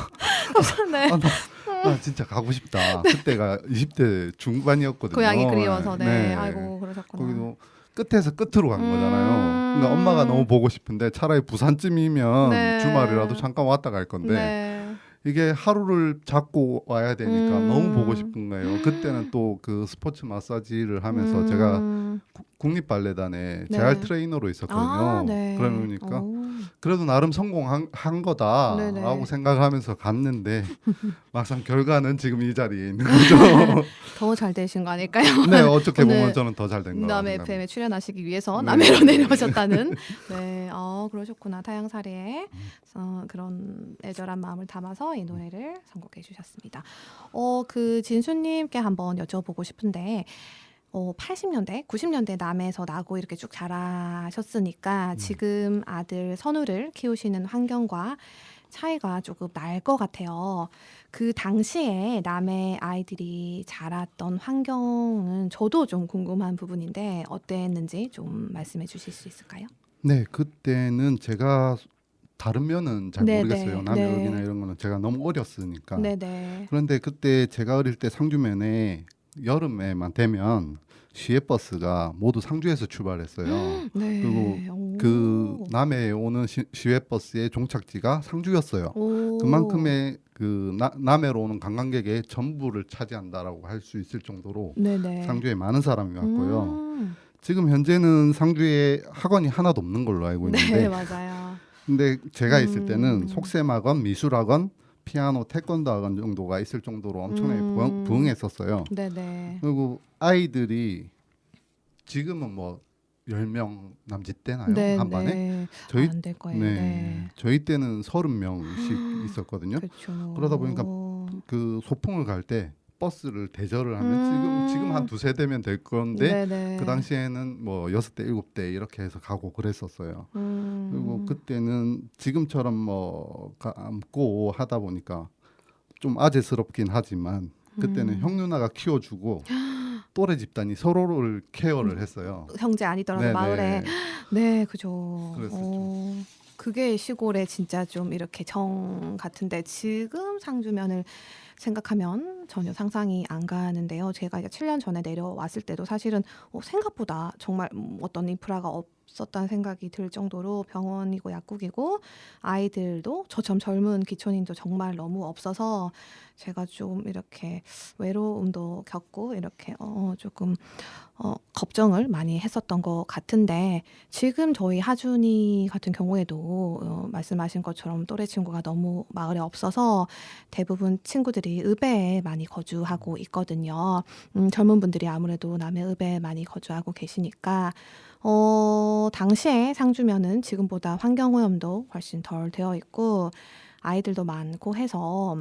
갑자기 네. 나 진짜 가고 싶다. 그때가 20대 중반이었거든요. 고향이 그리워서 네. 아이고 그러셨구나. 거기도 끝에서 끝으로 간 거잖아요. 그러니까 엄마가 너무 보고 싶은데 차라리 부산쯤이면 네. 주말이라도 잠깐 왔다 갈 건데 네. 이게 하루를 잡고 와야 되니까 음. 너무 보고 싶은 거예요. 그때는 또 그 스포츠 마사지를 하면서 제가 국립발레단에 네. 재활 트레이너로 있었거든요. 아, 네. 그러니까 오. 그래도 나름 성공한 거다라고 네네. 생각하면서 갔는데 막상 결과는 지금 이 자리에 있는 거죠. 더 잘 되신 거 아닐까요? 네, 어떻게 오늘 보면 저는 더 잘 된 거라고 남해 생각합니다. FM에 출연하시기 위해서 네. 남해로 내려오셨다는. 네, 그러셨구나. 타양사리에 그런 애절한 마음을 담아서 이 노래를 선곡해 주셨습니다. 그 진수님께 한번 여쭤보고 싶은데, 80년대, 90년대 남해에서 나고 이렇게 쭉 자라셨으니까 지금 아들 선우를 키우시는 환경과 차이가 조금 날 것 같아요. 그 당시에 남의 아이들이 자랐던 환경은 저도 좀 궁금한 부분인데 어땠는지 좀 말씀해 주실 수 있을까요? 네, 그때는 제가 다른 면은 잘 네, 모르겠어요. 네, 남해역이나 네. 이런 거는 제가 너무 어렸으니까. 네네. 그런데 그때 제가 어릴 때 상주면에 여름에만 되면 시외버스가 모두 상주에서 출발했어요. 네. 그리고 오. 그 남해에 오는 시외버스의 종착지가 상주였어요. 오. 그만큼의 그 남해로 오는 관광객의 전부를 차지한다라고 할 수 있을 정도로 네네. 상주에 많은 사람이 왔고요. 음. 지금 현재는 상주에 학원이 하나도 없는 걸로 알고 네, 있는데 맞아요. 근데 제가 있을 때는 음. 속셈학원, 미술학원, 피아노, 태권도 학원 정도가 있을 정도로 엄청나게 부흥했었어요. 네네. 그리고 아이들이 지금은 뭐 10명 남짓되나요? 네, 한 반에? 네. 저희 안 될 거예요. 네. 네. 저희 때는 30명씩 있었거든요. 그렇죠. 그러다 보니까 그 소풍을 갈 때 버스를 대절을 하면 지금 한 두세 대면 될 건데 네네. 그 당시에는 뭐 6대, 7대 이렇게 해서 가고 그랬었어요. 그리고 그때는 지금처럼 뭐 감고 하다 보니까 좀 아재스럽긴 하지만 그때는 형 누나가 키워주고 또래 집단이 서로를 케어를 했어요. 형제 아니더라도 네네. 마을에 네, 그죠. 그랬었죠. 그게 시골에 진짜 좀 이렇게 정 같은데 지금 상주면을 생각하면 전혀 상상이 안 가는데요. 제가 이제 7년 전에 내려왔을 때도 사실은 생각보다 정말 어떤 인프라가 없었다는 생각이 들 정도로 병원이고 약국이고 아이들도 저처럼 젊은 기촌인도 정말 너무 없어서 제가 좀 이렇게 외로움도 겪고 이렇게 조금 걱정을 많이 했었던 것 같은데 지금 저희 하준이 같은 경우에도 말씀하신 것처럼 또래 친구가 너무 마을에 없어서 대부분 친구들이 읍에 많이 거주하고 있거든요. 젊은 분들이 아무래도 남해 읍에 많이 거주하고 계시니까 당시에 상주면은 지금보다 환경오염도 훨씬 덜 되어 있고 아이들도 많고 해서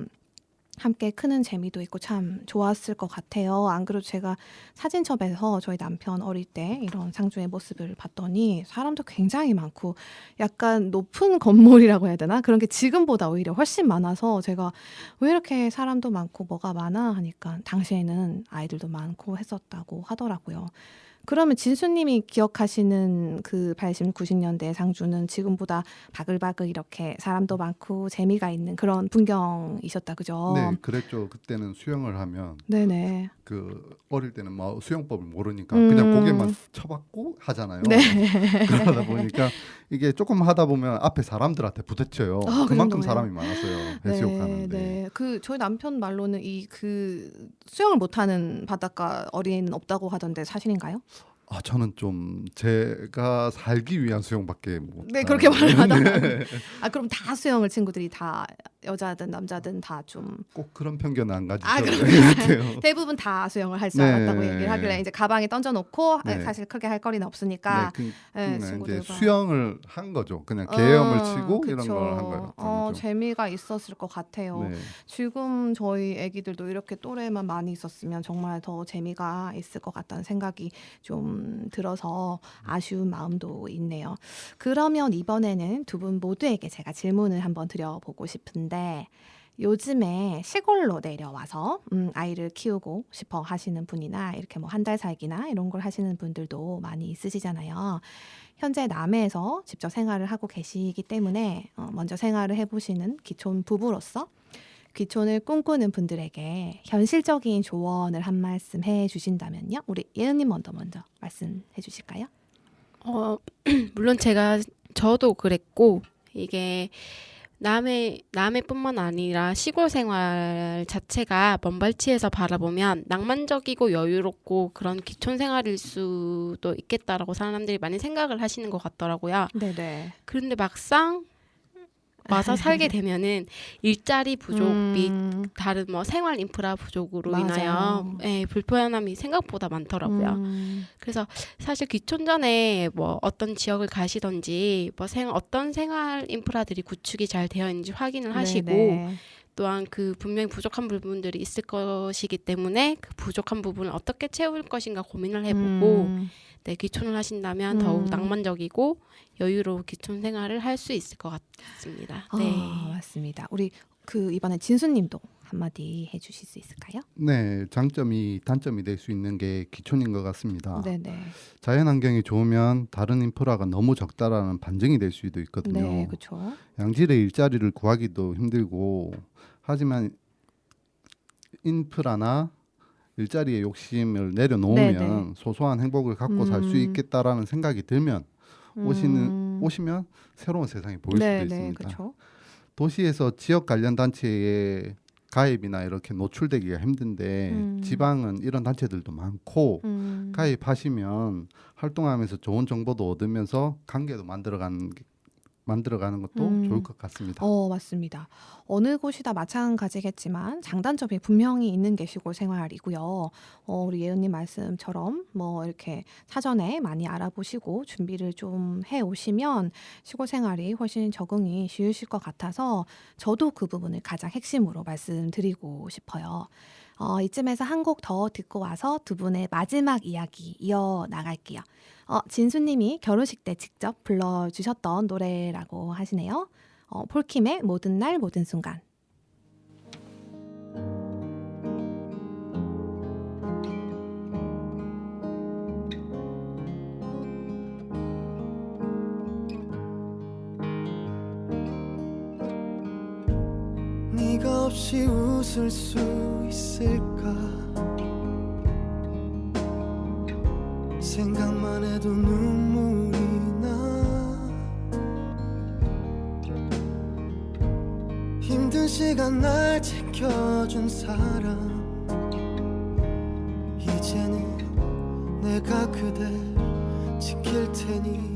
함께 크는 재미도 있고 참 좋았을 것 같아요. 안 그래도 제가 사진첩에서 저희 남편 어릴 때 이런 상주의 모습을 봤더니 사람도 굉장히 많고 약간 높은 건물이라고 해야 되나? 그런 게 지금보다 오히려 훨씬 많아서 제가 왜 이렇게 사람도 많고 뭐가 많아 하니까 당시에는 아이들도 많고 했었다고 하더라고요. 그러면 진수님이 기억하시는 그 80, 90년대 상주는 지금보다 바글바글 이렇게 사람도 많고 재미가 있는 그런 풍경이셨다, 그죠? 네, 그랬죠. 그때는 수영을 하면 네네. 그 어릴 때는 뭐 수영법을 모르니까 그냥 고개만 쳐박고 하잖아요. 네. 그러다 보니까 이게 조금 하다 보면 앞에 사람들한테 부딪혀요. 그 그만큼 정도예요? 사람이 많았어요. 해수욕하는데. 네. 그 저희 남편 말로는 그 수영을 못하는 바닷가 어린이는 없다고 하던데 사실인가요? 아, 저는 좀 제가 살기 위한 수영밖에 못. 네, 그렇게 말을 하더라고요. 네. 그럼 다 수영을 친구들이 다 여자든 남자든 다 좀 꼭 그런 편견은 안 가지셔도 아, 될 것 같아요. 대부분 다 수영을 할 줄 네. 알았다고 얘기를 하길래 이제 가방에 던져놓고 네. 사실 크게 할 거리는 없으니까 네, 이제 친구들과 수영을 한 거죠. 그냥 계엄을 치고 이런 그쵸. 걸 한 거예요. 재미가 있었을 것 같아요. 네. 지금 저희 애기들도 이렇게 또래만 많이 있었으면 정말 더 재미가 있을 것 같다는 생각이 좀 들어서 아쉬운 마음도 있네요. 그러면 이번에는 두 분 모두에게 제가 질문을 한번 드려보고 싶은데 요즘에 시골로 내려와서 아이를 키우고 싶어 하시는 분이나 이렇게 뭐 한 달 살기나 이런 걸 하시는 분들도 많이 있으시잖아요. 현재 남해에서 직접 생활을 하고 계시기 때문에 먼저 생활을 해보시는 기촌 부부로서 귀촌을 꿈꾸는 분들에게 현실적인 조언을 한 말씀 해주신다면요. 우리 예은님 먼저 말씀해 주실까요? 물론 저도 그랬고 이게 남해뿐만 아니라 시골 생활 자체가 먼발치에서 바라보면 낭만적이고 여유롭고 그런 기촌 생활일 수도 있겠다라고 사람들이 많이 생각을 하시는 것 같더라고요. 네네. 그런데 막상 와서 살게 되면은 일자리 부족 및 다른 뭐 생활 인프라 부족으로 맞아요. 인하여 불편함이 생각보다 많더라고요. 그래서 사실 귀촌 전에 뭐 어떤 지역을 가시던지 뭐 어떤 생활 인프라들이 구축이 잘 되어 있는지 확인을 하시고 네네. 또한 그 분명히 부족한 부분들이 있을 것이기 때문에 그 부족한 부분을 어떻게 채울 것인가 고민을 해보고 네, 귀촌을 하신다면 더욱 낭만적이고 여유로운 귀촌 생활을 할 수 있을 것 같습니다. 네, 맞습니다. 우리 이번에 진수님도 한마디 해주실 수 있을까요? 네, 단점이 될 수 있는 게 기촌인 것 같습니다. 네네. 자연 환경이 좋으면 다른 인프라가 너무 적다라는 반증이 될 수도 있거든요. 네, 그렇죠. 양질의 일자리를 구하기도 힘들고 하지만 인프라나 일자리의 욕심을 내려놓으면 네네. 소소한 행복을 갖고 살 수 있겠다라는 생각이 들면 오시는 오시면 새로운 세상이 보일 네, 수도 네, 있습니다. 그렇죠. 도시에서 지역 관련 단체에 가입이나 이렇게 노출되기가 힘든데 지방은 이런 단체들도 많고 가입하시면 활동하면서 좋은 정보도 얻으면서 관계도 만들어가는 것도 좋을 것 같습니다. 맞습니다. 어느 곳이다 마찬가지겠지만 장단점이 분명히 있는 게 시골 생활이고요. 우리 예은님 말씀처럼 뭐 이렇게 사전에 많이 알아보시고 준비를 좀 해오시면 시골 생활이 훨씬 적응이 쉬우실 것 같아서 저도 그 부분을 가장 핵심으로 말씀드리고 싶어요. 이쯤에서 한 곡 더 듣고 와서 두 분의 마지막 이야기 이어나갈게요. 진수님이 결혼식 때 직접 불러주셨던 노래라고 하시네요. 폴킴의 모든 날 모든 순간. 네가 없이 웃을 수 있을까 생각만 해도 눈물이 나 힘든 시간 날 지켜준 사람 이제는 내가 그댈 지킬 테니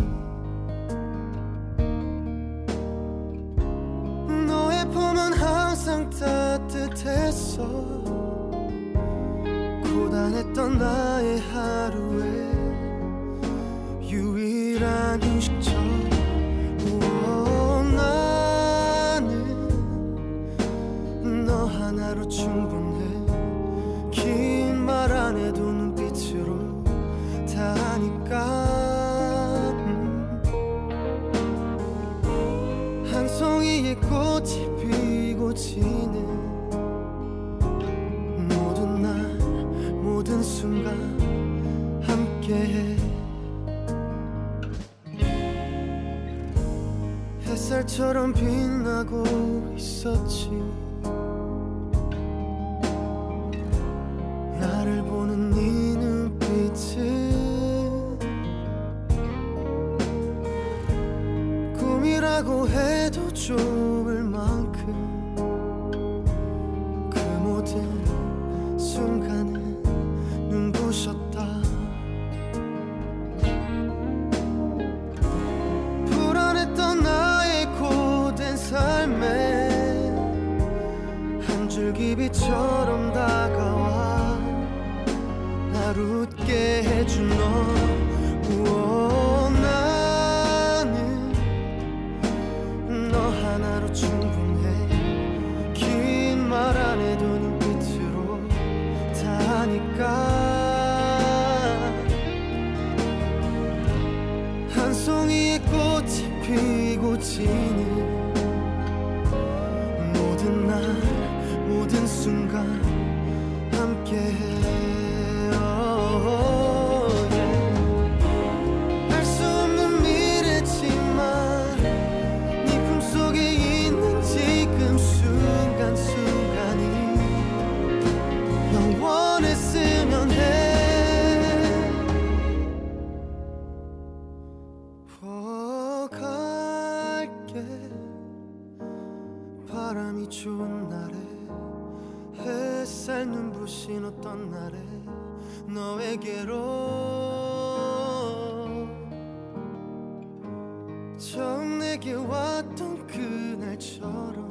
너의 품은 항상 따뜻했어 고단했던 나의 하루에 유일한 휴식처 나는 너 하나로 충분해 긴 말 안 해도 눈빛으로 다 하니까 한 송이의 꽃이 피고 지는 모든 날 모든 순간 함께해 햇살처럼 빛나고 있었지 나를 보는 네 눈빛은 꿈이라고 해도 좋을 만큼 그 모든 순간은 눈부셨다 불안했던 나의 고된 삶에 한 줄기 빛처럼 다가와 날 웃게 해준 너 나는 너 하나로 충분해 긴 말 안 해도 눈빛으로 다 하니까 한 송이의 꽃이 피고 지는 모든 날 모든 순간 함께해 알 수 없는 미래지만 네 품속에 있는 지금 순간순간이 영원했으면 해 갈게 바람이 좋은 날에 햇살 눈부신 어떤 날에 너에게로 처음 내게 왔던 그날처럼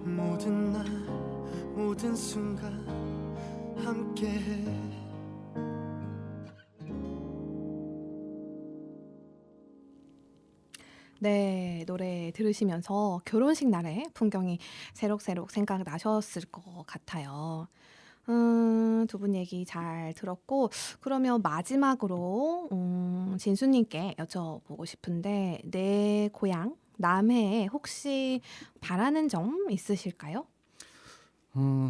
모든 날 모든 순간 함께해 네, 노래 들으시면서 결혼식 날의 풍경이 새록새록 생각나셨을 것 같아요. 두 분 얘기 잘 들었고, 그러면 마지막으로 진수님께 여쭤보고 싶은데, 내 고향 남해에 혹시 바라는 점 있으실까요?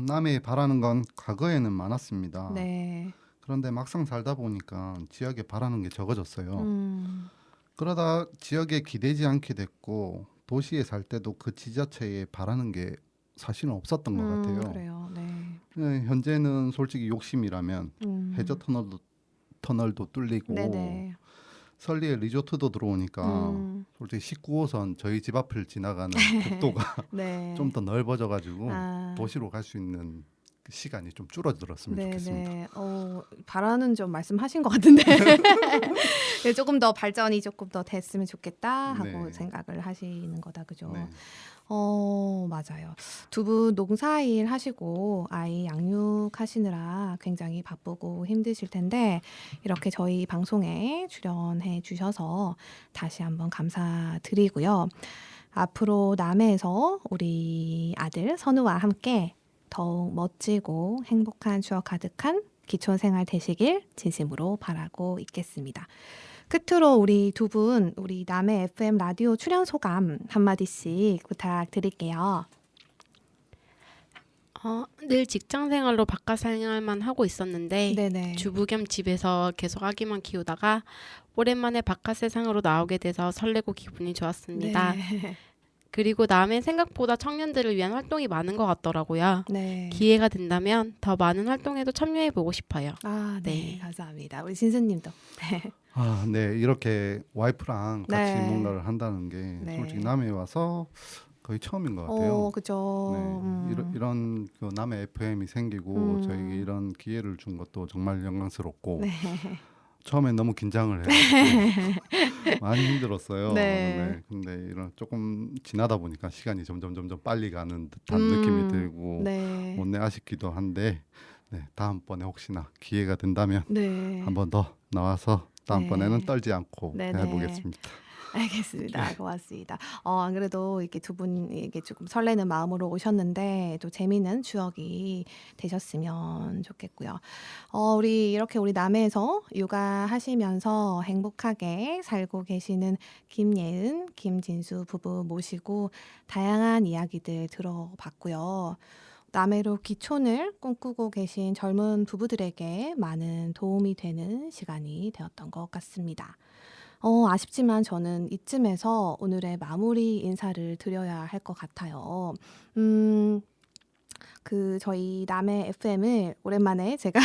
남해에 바라는 건 과거에는 많았습니다. 네. 그런데 막상 살다 보니까 지역에 바라는 게 적어졌어요. 음, 그러다 지역에 기대지 않게 됐고 도시에 살 때도 그 지자체에 바라는 게 사실은 없었던 것 같아요. 그래요. 네. 현재는 솔직히 욕심이라면 해저 터널도 뚫리고 네네. 설리에 리조트도 들어오니까 음. 솔직히 19호선 저희 집 앞을 지나가는 국도가 네. 좀 더 넓어져가지고 아. 도시로 갈 수 있는 그 시간이 좀 줄어들었으면 좋겠습니다. 네. 바라는 점 말씀하신 것 같은데 네, 조금 더 발전이 조금 더 됐으면 좋겠다 하고 네. 생각을 하시는 거다, 그죠? 네. 맞아요. 두 분 농사일 하시고 아이 양육하시느라 굉장히 바쁘고 힘드실 텐데 이렇게 저희 방송에 출연해 주셔서 다시 한번 감사드리고요. 앞으로 남해에서 우리 아들 선우와 함께 더욱 멋지고 행복한 추억 가득한 기촌생활 되시길 진심으로 바라고 있겠습니다. 끝으로 우리 두 분, 우리 남해 FM 라디오 출연 소감 한마디씩 부탁드릴게요. 늘 직장 생활로 바깥 생활만 하고 있었는데 네네. 주부 겸 집에서 계속 아기만 키우다가 오랜만에 바깥 세상으로 나오게 돼서 설레고 기분이 좋았습니다. 네. 그리고 남해 생각보다 청년들을 위한 활동이 많은 것 같더라고요. 네. 기회가 된다면 더 많은 활동에도 참여해 보고 싶어요. 네. 네. 감사합니다. 우리 진수님도. 네. 네, 이렇게 와이프랑 같이 네. 뭔가를 한다는 게 네. 솔직히 남해에 와서 거의 처음인 것 같아요. 그죠. 네, 이런 그 남해 FM이 생기고 음. 저에게 이런 기회를 준 것도 정말 영광스럽고 네. 처음엔 너무 긴장을 해요. 많이 힘들었어요. 네. 근데 이런 조금 지나다 보니까 시간이 점점 빨리 가는 듯한 음. 느낌이 들고 네. 못내 아쉽기도 한데 다음번에 혹시나 기회가 된다면 네. 한 번 더 나와서 다음번에는 네. 떨지 않고 네네. 해보겠습니다. 알겠습니다. 고맙습니다. 안 그래도 이렇게 두 분에게 조금 설레는 마음으로 오셨는데 또 재미있는 추억이 되셨으면 좋겠고요. 우리 남해에서 육아하시면서 행복하게 살고 계시는 김예은, 김진수 부부 모시고 다양한 이야기들 들어봤고요. 남해로 귀촌을 꿈꾸고 계신 젊은 부부들에게 많은 도움이 되는 시간이 되었던 것 같습니다. 아쉽지만 저는 이쯤에서 오늘의 마무리 인사를 드려야 할 것 같아요. 저희 남해 FM을 오랜만에 제가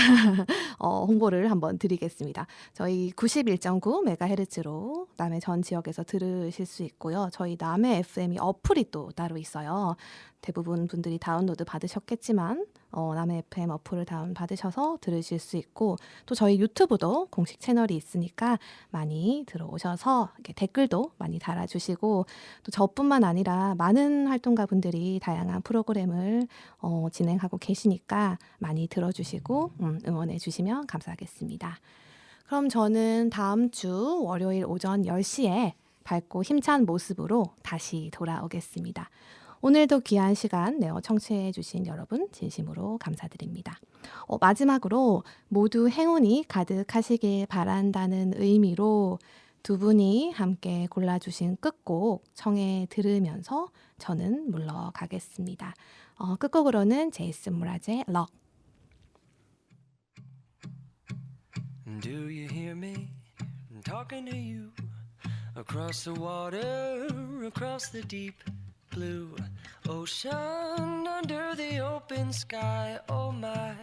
홍보를 한번 드리겠습니다. 저희 91.9MHz로 남해 전 지역에서 들으실 수 있고요. 저희 남해 FM이 어플이 또 따로 있어요. 대부분 분들이 다운로드 받으셨겠지만 남해 FM 어플을 다운 받으셔서 들으실 수 있고 또 저희 유튜브도 공식 채널이 있으니까 많이 들어오셔서 이렇게 댓글도 많이 달아주시고 또 저뿐만 아니라 많은 활동가 분들이 다양한 프로그램을 진행하고 계시니까 많이 들어주시고 응원해 주시면 감사하겠습니다. 그럼 저는 다음 주 월요일 오전 10시에 밝고 힘찬 모습으로 다시 돌아오겠습니다. 오늘도 귀한 시간 내어 청취해 주신 여러분 진심으로 감사드립니다. 마지막으로 모두 행운이 가득하시길 바란다는 의미로 두 분이 함께 골라주신 끝곡 청해 들으면서 저는 물러가겠습니다. 끝곡으로는 제이슨 무라즈의 럭. Do you hear me? I'm talking to you across the water, across the deep blue ocean, under the open sky. Oh my,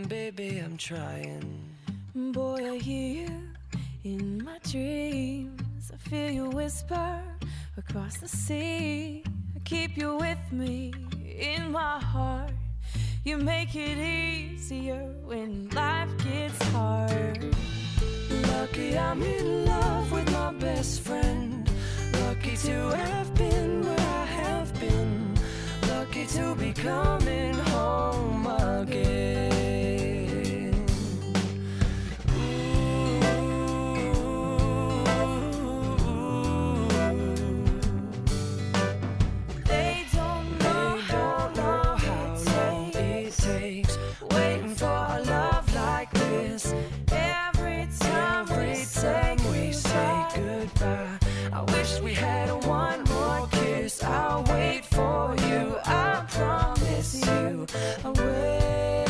baby, I'm trying. Boy, I hear you in my dreams. I feel you whisper across the sea. I keep you with me in my heart. You make it easier when life gets hard. Lucky I'm in love with my best friend. Lucky to have been where I have been. Lucky to be coming home again. They don't know how long it takes waiting for a love like this. Every time we say goodbye, I wish we had one more kiss. I'll wait for you, I promise you I will.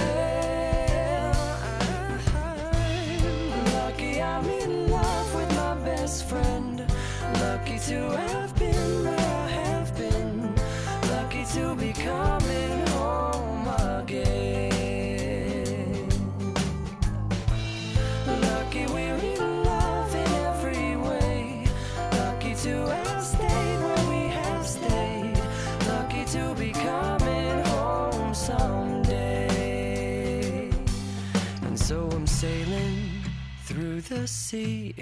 Lucky I'm in love with my best friend. Lucky to have been where I have been. Lucky to be coming home again. Lucky we're in love in every the sea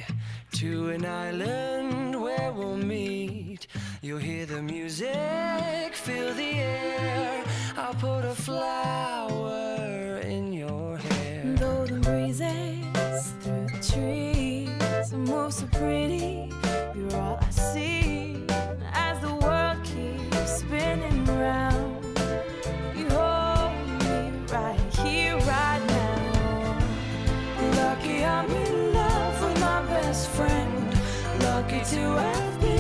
to an island where we'll meet. You'll hear the music, feel the air. I'll put a flower in your hair. Though the breezes through the trees move so pretty, you're all I see as the world keeps spinning round. You hold me right here, right now. Lucky I'm in love with my best friend. Lucky to have been